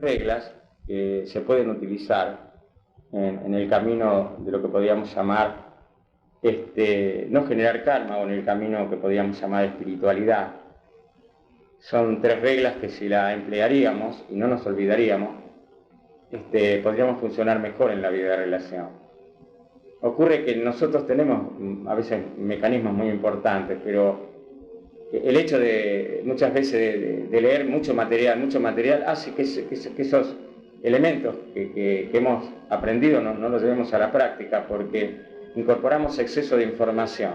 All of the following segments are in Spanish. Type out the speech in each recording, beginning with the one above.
reglas que se pueden utilizar en el camino de lo que podríamos llamar, no generar karma, o en el camino que podríamos llamar espiritualidad. Son 3 reglas que si las emplearíamos y no nos olvidaríamos, podríamos funcionar mejor en la vida de relación. Ocurre que nosotros tenemos a veces mecanismos muy importantes, pero el hecho de muchas veces de leer mucho material hace que esos elementos que hemos aprendido no los llevemos a la práctica, porque incorporamos exceso de información.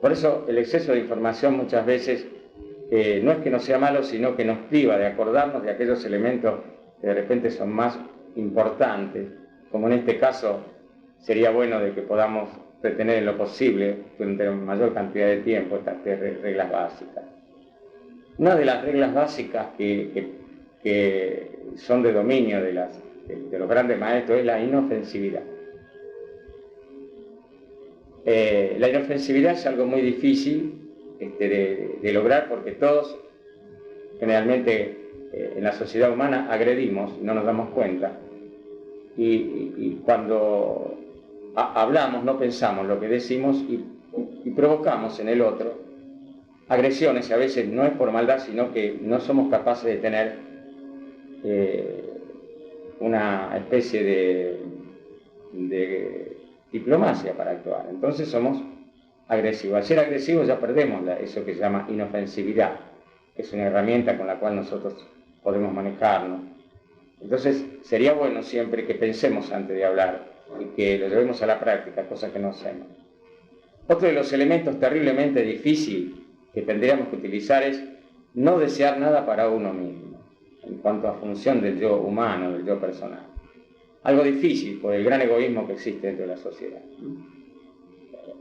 Por eso el exceso de información muchas veces no es que no sea malo, sino que nos priva de acordarnos de aquellos elementos que de repente son más importantes, como en este caso sería bueno de que podamos retener en lo posible, durante mayor cantidad de tiempo, estas 3 reglas básicas. Una de las reglas básicas que son de dominio de los grandes maestros es la inofensividad. La inofensividad es algo muy difícil de lograr, porque todos generalmente en la sociedad humana agredimos y no nos damos cuenta, y cuando hablamos no pensamos lo que decimos y provocamos en el otro agresiones, y a veces no es por maldad, sino que no somos capaces de tener una especie de diplomacia para actuar. Entonces somos agresivos. Al ser agresivos ya perdemos eso que se llama inofensividad, que es una herramienta con la cual nosotros podemos manejarnos. Entonces sería bueno siempre que pensemos antes de hablar y que lo llevemos a la práctica, cosa que no hacemos. Otro de los elementos terriblemente difíciles que tendríamos que utilizar es no desear nada para uno mismo, en cuanto a función del yo humano, del yo personal. Algo difícil por el gran egoísmo que existe dentro de la sociedad.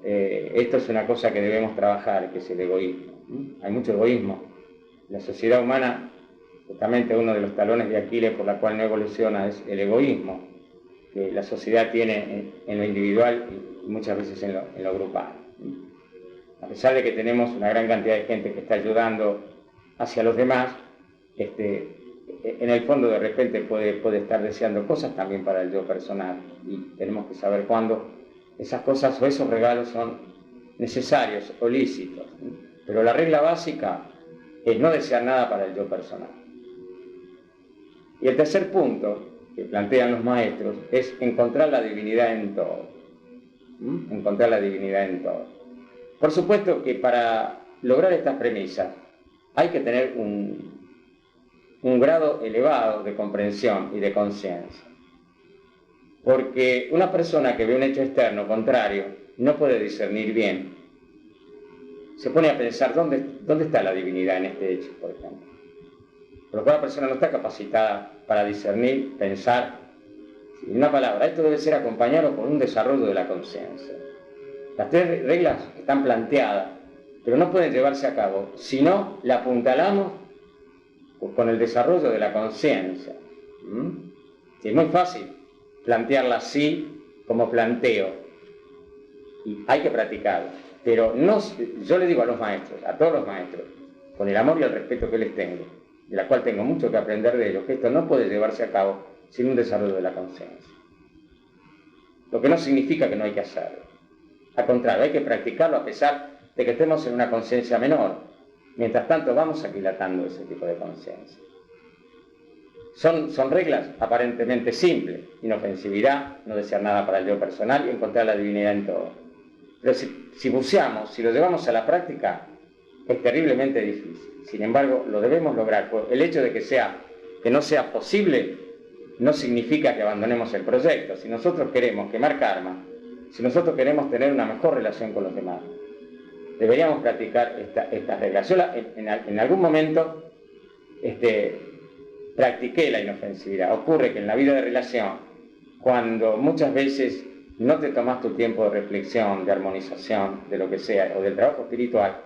Esto es una cosa que debemos trabajar, que es el egoísmo. Hay mucho egoísmo. La sociedad humana, justamente uno de los talones de Aquiles por la cual no evoluciona, es el egoísmo que la sociedad tiene en lo individual y muchas veces en lo grupal. A pesar de que tenemos una gran cantidad de gente que está ayudando hacia los demás, en el fondo de repente puede estar deseando cosas también para el yo personal, y tenemos que saber cuándo esas cosas o esos regalos son necesarios o lícitos. Pero la regla básica es no desear nada para el yo personal. Y el tercer punto que plantean los maestros es encontrar la divinidad en todo. Encontrar la divinidad en todo. Por supuesto que para lograr estas premisas hay que tener un grado elevado de comprensión y de conciencia. Porque una persona que ve un hecho externo contrario no puede discernir bien. Se pone a pensar dónde está la divinidad en este hecho, por ejemplo. Por lo cual la persona no está capacitada para discernir, pensar. En una palabra, esto debe ser acompañado por un desarrollo de la conciencia. Las 3 reglas están planteadas, pero no pueden llevarse a cabo si no la apuntalamos con el desarrollo de la conciencia. Es muy fácil plantearla así como planteo, y hay que practicarlo. Pero yo le digo a los maestros, a todos los maestros, con el amor y el respeto que les tengo, de la cual tengo mucho que aprender de ellos, que esto no puede llevarse a cabo sin un desarrollo de la conciencia. Lo que no significa que no hay que hacerlo. Al contrario, hay que practicarlo a pesar de que estemos en una conciencia menor. Mientras tanto, vamos aquilatando ese tipo de conciencia. Son reglas aparentemente simples: inofensividad, no desear nada para el yo personal y encontrar la divinidad en todo. Pero si buceamos, si lo llevamos a la práctica, es terriblemente difícil. Sin embargo, lo debemos lograr. El hecho de que no sea posible no significa que abandonemos el proyecto. Si nosotros queremos quemar karma, si nosotros queremos tener una mejor relación con los demás, deberíamos practicar estas reglas. Yo en algún momento practiqué la inofensividad. Ocurre que en la vida de relación, cuando muchas veces no te tomas tu tiempo de reflexión, de armonización, de lo que sea, o del trabajo espiritual,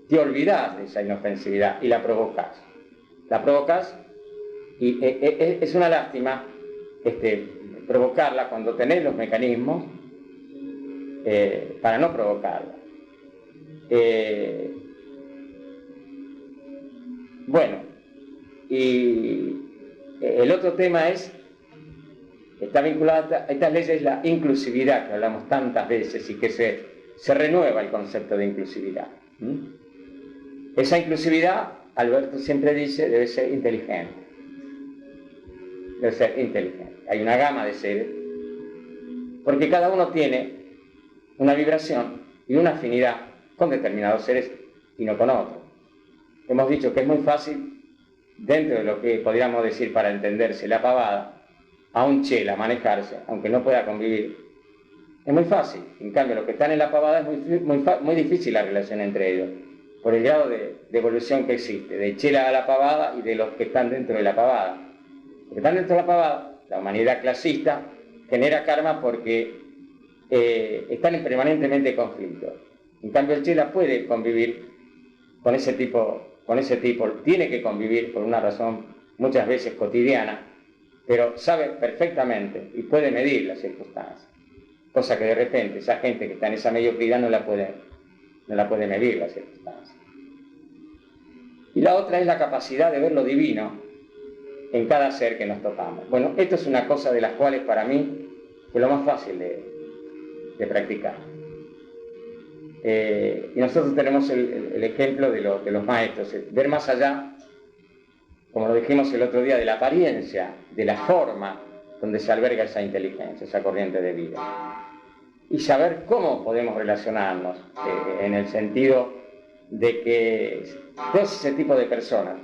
te olvidás de esa inofensividad y la provocas. La provocas, y es una lástima provocarla cuando tenés los mecanismos para no provocarla. Bueno, y El otro tema está vinculado a estas leyes, la inclusividad, que hablamos tantas veces y que se renueva el concepto de inclusividad. Esa inclusividad, Alberto siempre dice, debe ser inteligente. Debe ser inteligente. Hay una gama de seres, porque cada uno tiene una vibración y una afinidad con determinados seres y no con otros. Hemos dicho que es muy fácil, dentro de lo que podríamos decir para entenderse la pavada, a un chela manejarse, aunque no pueda convivir. Es muy fácil. En cambio, los que están en la pavada es muy difícil la relación entre ellos, por el grado de evolución que existe, de chela a la pavada y de los que están dentro de la pavada. Los que están dentro de la pavada, la humanidad clasista, genera karma porque están en permanentemente conflicto. En cambio, el chela puede convivir con ese tipo, tiene que convivir por una razón muchas veces cotidiana, pero sabe perfectamente y puede medir las circunstancias, cosa que de repente esa gente que está en esa mediocridad no la puede medir las circunstancias. Y la otra es la capacidad de ver lo divino en cada ser que nos topamos. Bueno, esto es una cosa de las cuales para mí fue lo más fácil de practicar. Y nosotros tenemos el ejemplo de los maestros, ver más allá, como lo dijimos el otro día, de la apariencia, de la forma donde se alberga esa inteligencia, esa corriente de vida. Y saber cómo podemos relacionarnos, en el sentido de que todo ese tipo de personas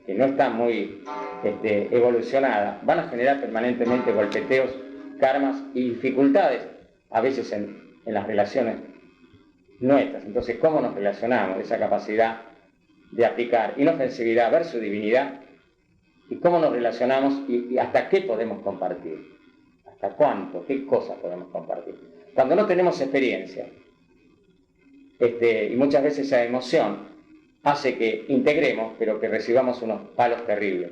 que no están muy evolucionadas van a generar permanentemente golpeteos, karmas y dificultades, a veces en las relaciones nuestras. Entonces, ¿cómo nos relacionamos? Esa capacidad de aplicar inofensividad versus divinidad, y cómo nos relacionamos y hasta qué podemos compartir, hasta cuánto, qué cosas podemos compartir. Cuando no tenemos experiencia, y muchas veces esa emoción hace que integremos, pero que recibamos unos palos terribles,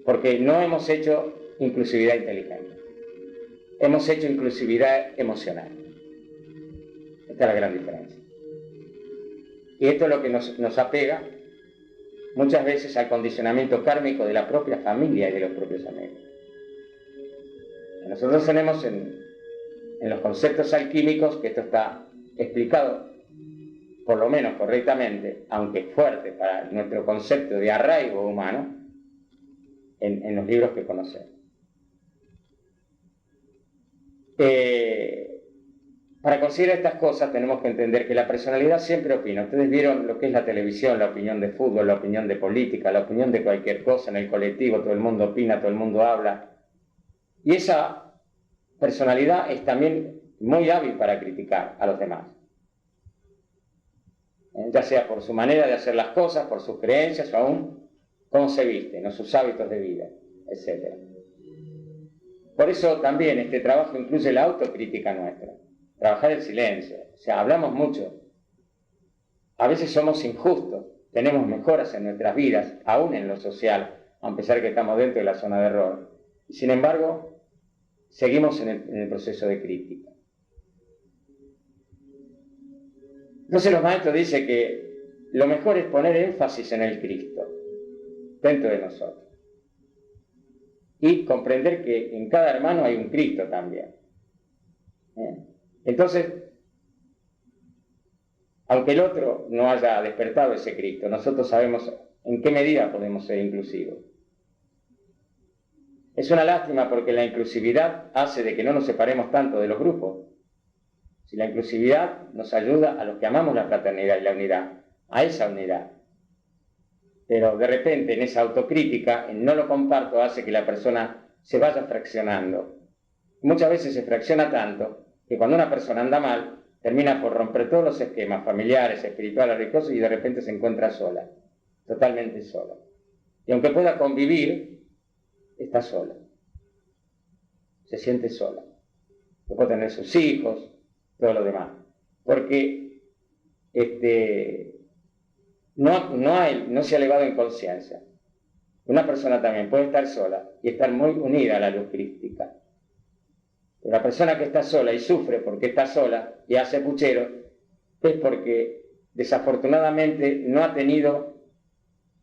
porque no hemos hecho inclusividad inteligente, hemos hecho inclusividad emocional. Esta es la gran diferencia. Y esto es lo que nos apega muchas veces al condicionamiento kármico de la propia familia y de los propios amigos. Nosotros tenemos en los conceptos alquímicos, que esto está explicado por lo menos correctamente, aunque fuerte para nuestro concepto de arraigo humano, en los libros que conocemos. Para considerar estas cosas tenemos que entender que la personalidad siempre opina. Ustedes vieron lo que es la televisión, la opinión de fútbol, la opinión de política, la opinión de cualquier cosa en el colectivo, todo el mundo opina, todo el mundo habla. Y esa personalidad es también muy hábil para criticar a los demás. Ya sea por su manera de hacer las cosas, por sus creencias o aún cómo se visten, o sus hábitos de vida, etc. Por eso también este trabajo incluye la autocrítica nuestra. Trabajar el silencio, o sea, hablamos mucho, a veces somos injustos, tenemos mejoras en nuestras vidas, aún en lo social, a pesar que estamos dentro de la zona de error, y sin embargo, seguimos en el proceso de crítica. Entonces los maestros dicen que lo mejor es poner énfasis en el Cristo, dentro de nosotros, y comprender que en cada hermano hay un Cristo también. Entonces, aunque el otro no haya despertado ese Cristo, nosotros sabemos en qué medida podemos ser inclusivos. Es una lástima porque la inclusividad hace de que no nos separemos tanto de los grupos. Si la inclusividad nos ayuda a los que amamos la fraternidad y la unidad, a esa unidad. Pero de repente en esa autocrítica, en no lo comparto, hace que la persona se vaya fraccionando. Muchas veces se fracciona tanto que cuando una persona anda mal, termina por romper todos los esquemas familiares, espirituales, religiosos, y de repente se encuentra sola, totalmente sola. Y aunque pueda convivir, está sola. Se siente sola. No puede tener sus hijos, todo lo demás. Porque no se ha elevado en conciencia. Una persona también puede estar sola y estar muy unida a la luz crística. Pero la persona que está sola y sufre porque está sola y hace puchero, es porque desafortunadamente no ha tenido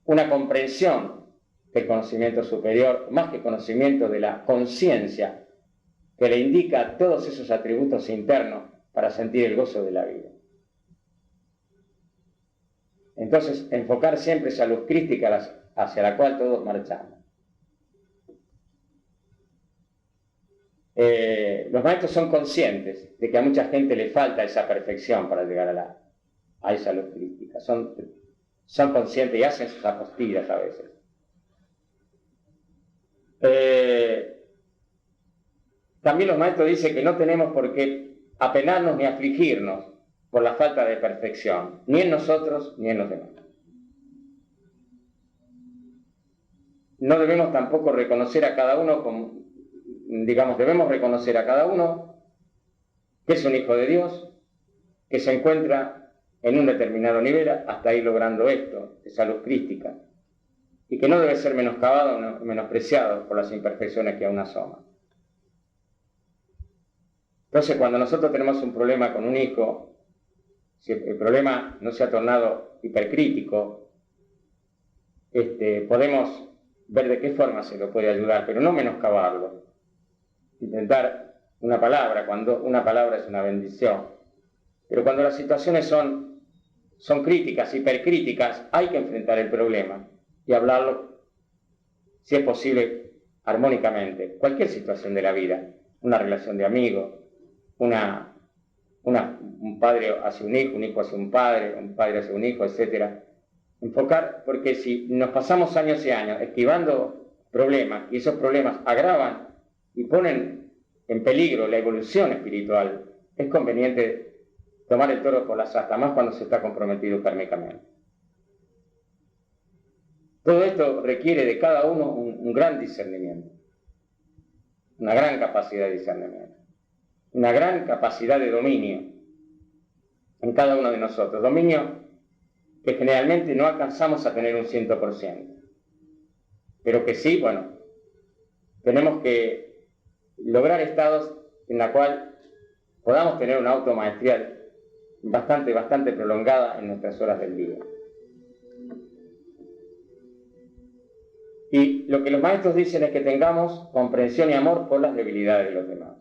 una comprensión que el conocimiento superior, más que conocimiento de la conciencia, que le indica todos esos atributos internos para sentir el gozo de la vida. Entonces, enfocar siempre esa luz crística hacia la cual todos marchamos. Los maestros son conscientes de que a mucha gente le falta esa perfección para llegar a esa luz crística. Son conscientes y hacen sus apostillas a veces. También los maestros dicen que no tenemos por qué apenarnos ni afligirnos por la falta de perfección, ni en nosotros ni en los demás. No debemos tampoco reconocer a cada uno como, debemos reconocer a cada uno que es un hijo de Dios, que se encuentra en un determinado nivel hasta ir logrando esto, esa luz crística, y que no debe ser menoscabado, menospreciado por las imperfecciones que aún asoman. Entonces, cuando nosotros tenemos un problema con un hijo, si el problema no se ha tornado hipercrítico, podemos ver de qué forma se lo puede ayudar, pero no menoscabarlo. Intentar una palabra, cuando una palabra es una bendición. Pero cuando las situaciones son críticas, hipercríticas, hay que enfrentar el problema y hablarlo, si es posible, armónicamente. Cualquier situación de la vida, una relación de amigos, un padre hacia un hijo hacia un padre hacia un hijo, etc. Enfocar, porque si nos pasamos años y años esquivando problemas, y esos problemas agravan y ponen en peligro la evolución espiritual, es conveniente tomar el toro por las astas, más cuando se está comprometido kármicamente. Todo esto requiere de cada uno un gran discernimiento, una gran capacidad de discernimiento, una gran capacidad de dominio en cada uno de nosotros, dominio que generalmente no alcanzamos a tener un 100%, pero que sí, tenemos que lograr estados en la cual podamos tener una automaestría bastante prolongada en nuestras horas del día. Y lo que los maestros dicen es que tengamos comprensión y amor por las debilidades de los demás.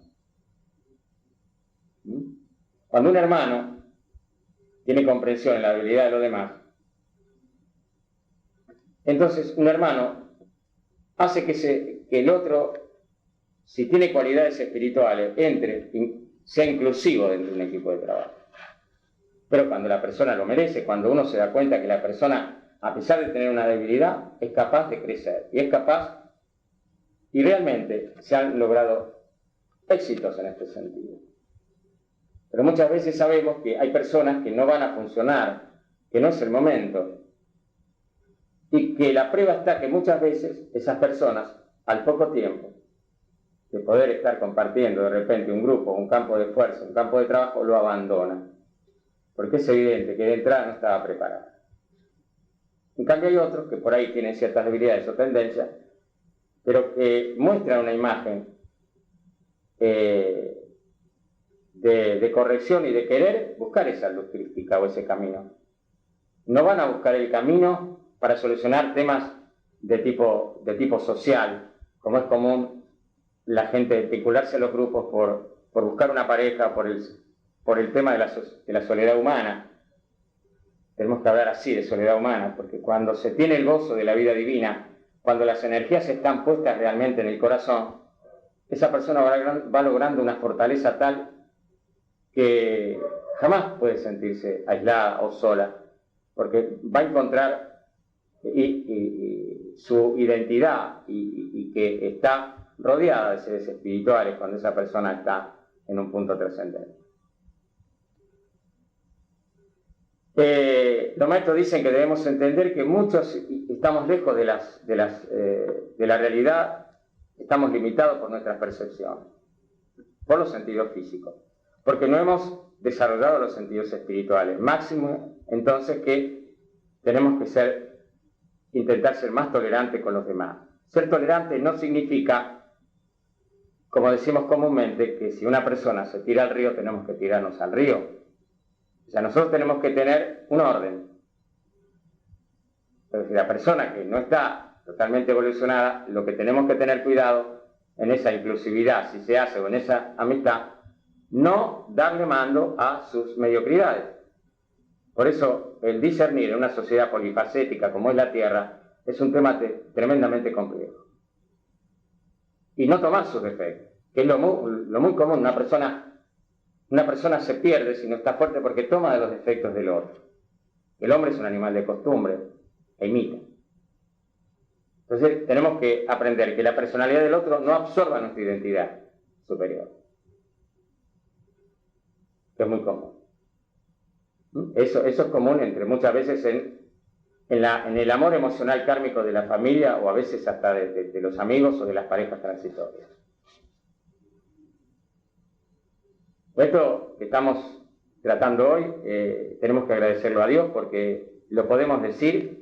Cuando un hermano tiene comprensión en la debilidad de los demás, entonces un hermano hace que el otro, si tiene cualidades espirituales, sea inclusivo dentro de un equipo de trabajo. Pero cuando la persona lo merece, cuando uno se da cuenta que la persona, a pesar de tener una debilidad, es capaz de crecer, y realmente se han logrado éxitos en este sentido. Pero muchas veces sabemos que hay personas que no van a funcionar, que no es el momento, y que la prueba está que muchas veces esas personas, al poco tiempo de poder estar compartiendo de repente un grupo, un campo de fuerza, un campo de trabajo, lo abandonan, porque es evidente que de entrada no estaba preparado. En cambio hay otros que por ahí tienen ciertas debilidades o tendencias, pero que muestran una imagen de corrección y de querer buscar esa luz crística o ese camino. No van a buscar el camino para solucionar temas de tipo social, como es común la gente vincularse a los grupos por buscar una pareja, por el tema de la soledad humana. Tenemos que hablar así de soledad humana, porque cuando se tiene el gozo de la vida divina, cuando las energías están puestas realmente en el corazón, esa persona va logrando una fortaleza tal que jamás puede sentirse aislada o sola, porque va a encontrar su identidad y que está rodeada de seres espirituales cuando esa persona está en un punto trascendente. Los maestros dicen que debemos entender que muchos estamos lejos de la realidad, estamos limitados por nuestras percepciones, por los sentidos físicos, porque no hemos desarrollado los sentidos espirituales. Máximo, entonces, que tenemos que intentar ser más tolerantes con los demás. Ser tolerante no significa, como decimos comúnmente, que si una persona se tira al río, tenemos que tirarnos al río. O sea, nosotros tenemos que tener un orden. Pero si la persona que no está totalmente evolucionada, lo que tenemos que tener cuidado en esa inclusividad, si se hace o en esa amistad, no darle mando a sus mediocridades. Por eso el discernir en una sociedad polifacética como es la Tierra es un tema tremendamente complejo. Y no tomar sus defectos, que es lo muy común. Una persona se pierde si no está fuerte porque toma de los defectos del otro. El hombre es un animal de costumbre e imita. Entonces tenemos que aprender que la personalidad del otro no absorba nuestra identidad superior, que es muy común. Eso es común entre muchas veces en el amor emocional kármico de la familia o a veces hasta de los amigos o de las parejas transitorias. Esto que estamos tratando hoy tenemos que agradecerlo a Dios porque lo podemos decir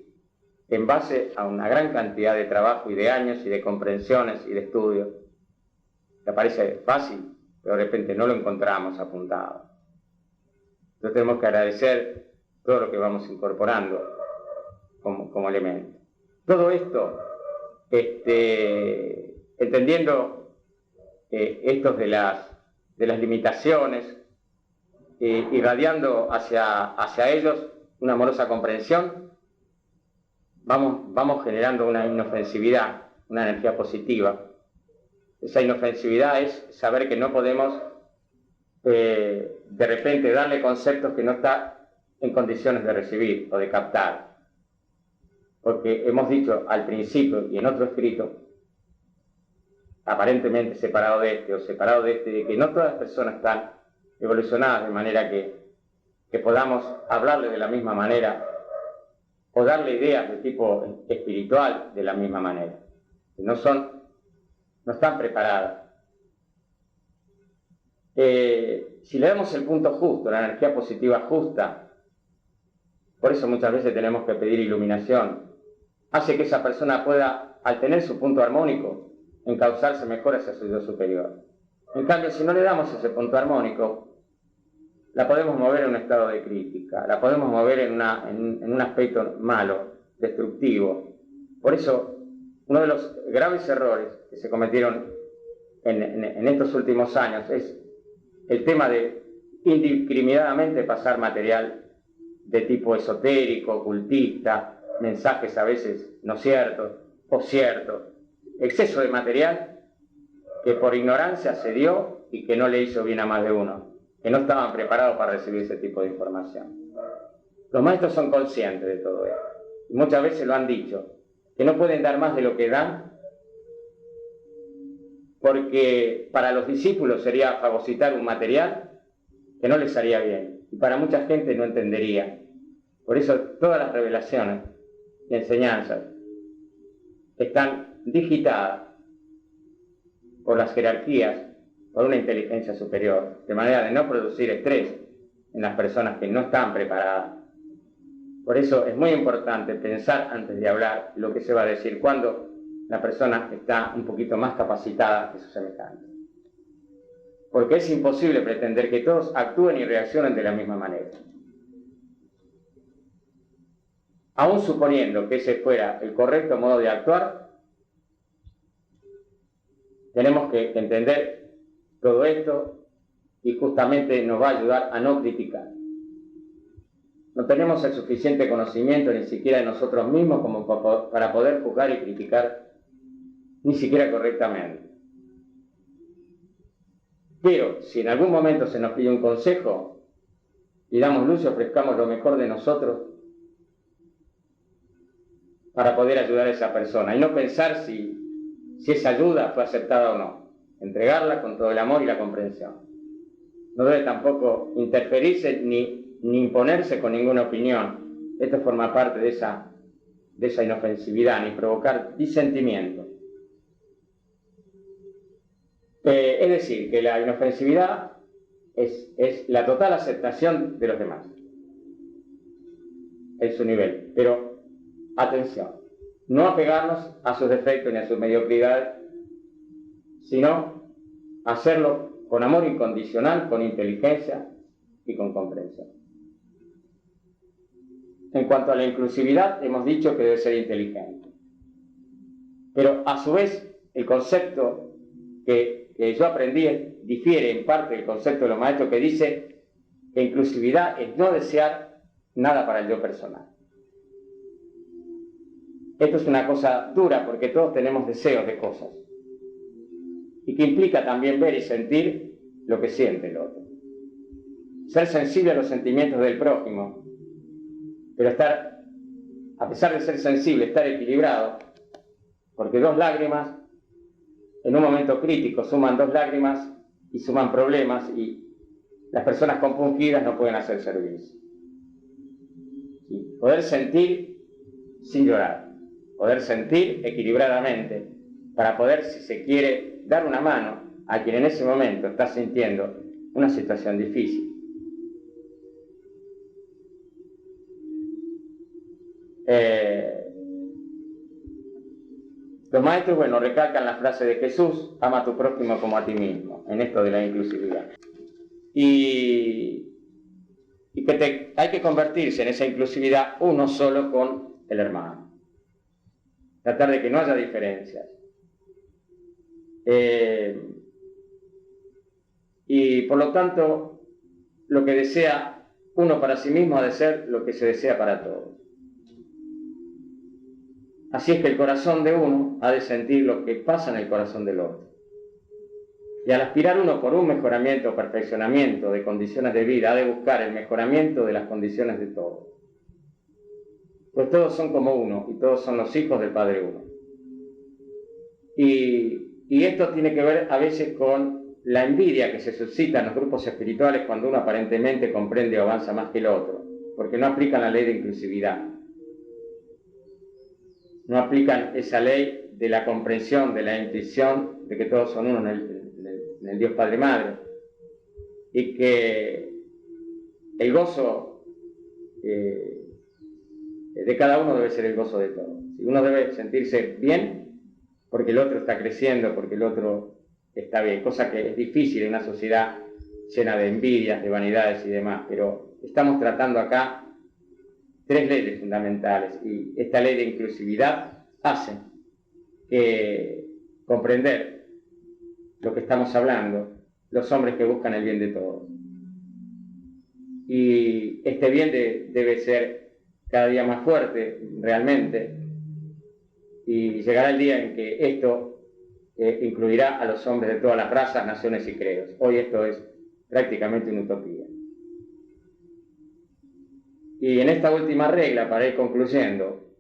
en base a una gran cantidad de trabajo y de años y de comprensiones y de estudios. Te parece fácil, pero de repente no lo encontramos apuntado. Entonces tenemos que agradecer todo lo que vamos incorporando como elemento. Todo esto, entendiendo estos de las limitaciones, irradiando hacia ellos una amorosa comprensión, vamos generando una inofensividad, una energía positiva. Esa inofensividad es saber que no podemos de repente darle conceptos que no está en condiciones de recibir o de captar. Porque hemos dicho al principio y en otro escrito, aparentemente separado de de que no todas las personas están evolucionadas de manera que podamos hablarle de la misma manera o darle ideas de tipo espiritual de la misma manera. Que no están preparadas. Si le damos el punto justo, la energía positiva justa, por eso muchas veces tenemos que pedir iluminación, hace que esa persona pueda, al tener su punto armónico, encauzarse mejor hacia su yo superior. En cambio, si no le damos ese punto armónico, la podemos mover en un estado de crítica, la podemos mover en un aspecto malo, destructivo. Por eso, uno de los graves errores que se cometieron en estos últimos años es el tema de indiscriminadamente pasar material de tipo esotérico, ocultista, mensajes a veces no ciertos o ciertos, exceso de material que por ignorancia se dio y que no le hizo bien a más de uno, que no estaban preparados para recibir ese tipo de información. Los maestros son conscientes de todo esto y muchas veces lo han dicho, que no pueden dar más de lo que dan porque para los discípulos sería fagocitar un material que no les haría bien y para mucha gente no entendería. Por eso todas las revelaciones y enseñanzas están digitadas por las jerarquías, por una inteligencia superior, de manera de no producir estrés en las personas que no están preparadas. Por eso es muy importante pensar antes de hablar lo que se va a decir cuando la persona está un poquito más capacitada que sus semejantes. Porque es imposible pretender que todos actúen y reaccionen de la misma manera. Aún suponiendo que ese fuera el correcto modo de actuar, tenemos que entender todo esto y justamente nos va a ayudar a no criticar. No tenemos el suficiente conocimiento ni siquiera de nosotros mismos como para poder juzgar y criticar ni siquiera correctamente. Pero si en algún momento se nos pide un consejo y damos luz y ofrezcamos lo mejor de nosotros para poder ayudar a esa persona y no pensar si esa ayuda fue aceptada o no, entregarla con todo el amor y la comprensión. No debe tampoco interferirse ni imponerse con ninguna opinión. Esto forma parte de esa inofensividad, ni provocar disentimiento. Es decir, que la inofensividad es la total aceptación de los demás en su nivel. Pero, atención, no apegarnos a sus defectos ni a sus mediocridades, sino hacerlo con amor incondicional, con inteligencia y con comprensión. En cuanto a la inclusividad, hemos dicho que debe ser inteligente. Pero a su vez el concepto que yo aprendí difiere en parte del concepto de los maestros, que dice que inclusividad es no desear nada para el yo personal. Esto es una cosa dura porque todos tenemos deseos de cosas y que implica también ver y sentir lo que siente el otro. Ser sensible a los sentimientos del prójimo, pero estar, a pesar de ser sensible, estar equilibrado, porque 2 lágrimas en un momento crítico suman 2 lágrimas y suman problemas, y las personas compungidas no pueden hacer servicio. ¿Sí? Poder sentir sin llorar, poder sentir equilibradamente, para poder, si se quiere, dar una mano a quien en ese momento está sintiendo una situación difícil. Los maestros, bueno, recalcan la frase de Jesús: ama a tu prójimo como a ti mismo, en esto de la inclusividad. Y que hay que convertirse en esa inclusividad uno solo con el hermano. Tratar de que no haya diferencias. Y por lo tanto, lo que desea uno para sí mismo ha de ser lo que se desea para todos. Así es que el corazón de uno ha de sentir lo que pasa en el corazón del otro. Y al aspirar uno por un mejoramiento o perfeccionamiento de condiciones de vida, ha de buscar el mejoramiento de las condiciones de todos. Pues todos son como uno, y todos son los hijos del Padre uno. Y esto tiene que ver a veces con la envidia que se suscita en los grupos espirituales cuando uno aparentemente comprende o avanza más que el otro, porque no aplican la ley de inclusividad. No aplican esa ley de la comprensión, de la intuición, de que todos son uno en el Dios Padre Madre, y que el gozo de cada uno debe ser el gozo de todos. Uno debe sentirse bien porque el otro está creciendo, porque el otro está bien, cosa que es difícil en una sociedad llena de envidias, de vanidades y demás, pero estamos tratando acá 3 leyes fundamentales, y esta ley de inclusividad hace que comprender lo que estamos hablando, los hombres que buscan el bien de todos. Y este bien debe ser cada día más fuerte, realmente, y llegará el día en que esto incluirá a los hombres de todas las razas, naciones y credos. Hoy esto es prácticamente una utopía. Y en esta última regla, para ir concluyendo,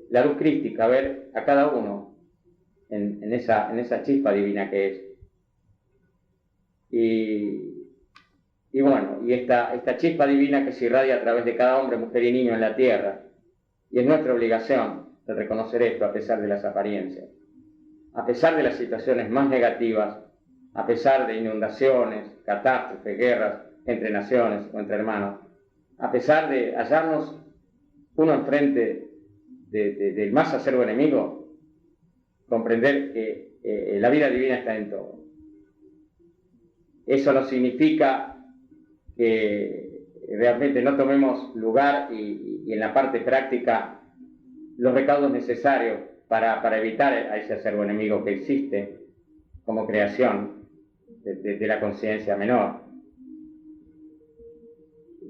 la luz crística, ver a cada uno en esa chispa divina que es. Y bueno, y esta chispa divina que se irradia a través de cada hombre, mujer y niño en la tierra. Y es nuestra obligación de reconocer esto a pesar de las apariencias, a pesar de las situaciones más negativas, a pesar de inundaciones, catástrofes, guerras entre naciones o entre hermanos, a pesar de hallarnos uno enfrente del más acerbo enemigo, comprender que la vida divina está en todo. Eso no significa que realmente no tomemos lugar y en la parte práctica los recaudos necesarios para evitar a ese acerbo enemigo que existe como creación de la conciencia menor.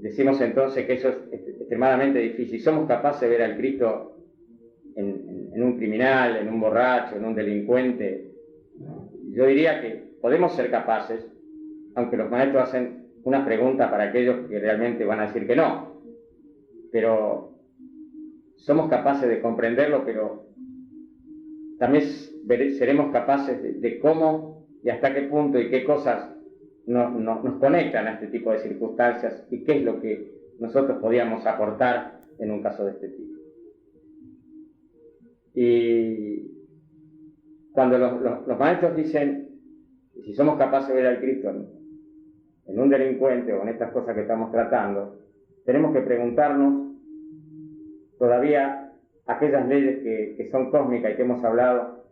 Decimos entonces que eso es extremadamente difícil. Somos capaces de ver al Cristo en un criminal, en un borracho, en un delincuente. Yo diría que podemos ser capaces, aunque los maestros hacen una pregunta para aquellos que realmente van a decir que no, pero somos capaces de comprenderlo, pero también seremos capaces de cómo y hasta qué punto y qué cosas nos conectan a este tipo de circunstancias y qué es lo que nosotros podíamos aportar en un caso de este tipo. Y cuando los maestros dicen, si somos capaces de ver al Cristo en un delincuente o en estas cosas que estamos tratando, tenemos que preguntarnos todavía aquellas leyes que son cósmicas y que hemos hablado,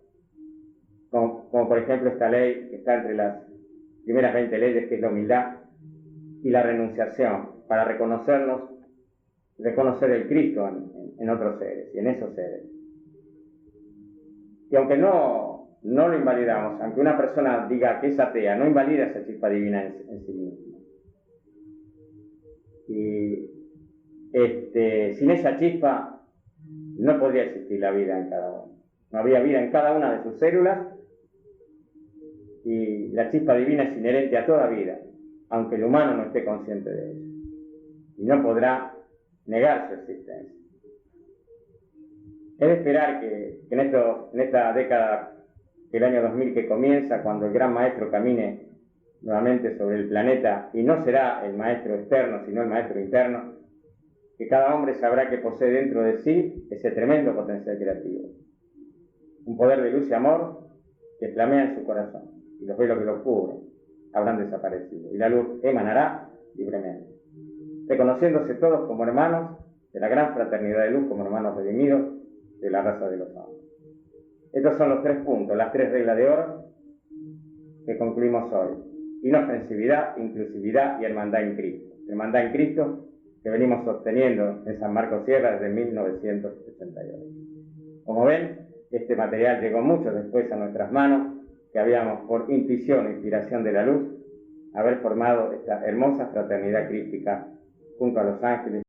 como por ejemplo esta ley que está entre las primeras 20 leyes, que es la humildad y la renunciación, para reconocer el Cristo en otros seres y en esos seres. Y aunque no lo invalidamos, aunque una persona diga que es atea, no invalida esa chispa divina en sí misma. Y sin esa chispa no podría existir la vida en cada uno. No habría vida en cada una de sus células, y la chispa divina es inherente a toda vida, aunque el humano no esté consciente de ello, y no podrá negar su existencia. Es de esperar que en esta década del año 2000 que comienza, cuando el gran maestro camine nuevamente sobre el planeta, y no será el maestro externo, sino el maestro interno, que cada hombre sabrá que posee dentro de sí ese tremendo potencial creativo, un poder de luz y amor que flamea en su corazón, y los velos que lo cubren habrán desaparecido, y la luz emanará libremente, reconociéndose todos como hermanos de la gran fraternidad de luz, como hermanos redimidos de la raza de los hombres. Estos son los 3 puntos, las 3 reglas de oro que concluimos hoy: inofensividad, inclusividad y hermandad en Cristo. Hermandad en Cristo que venimos sosteniendo en San Marcos Sierra desde 1988. Como ven, este material llegó mucho después a nuestras manos, que habíamos, por intuición e inspiración de la luz, haber formado esta hermosa fraternidad crística junto a los ángeles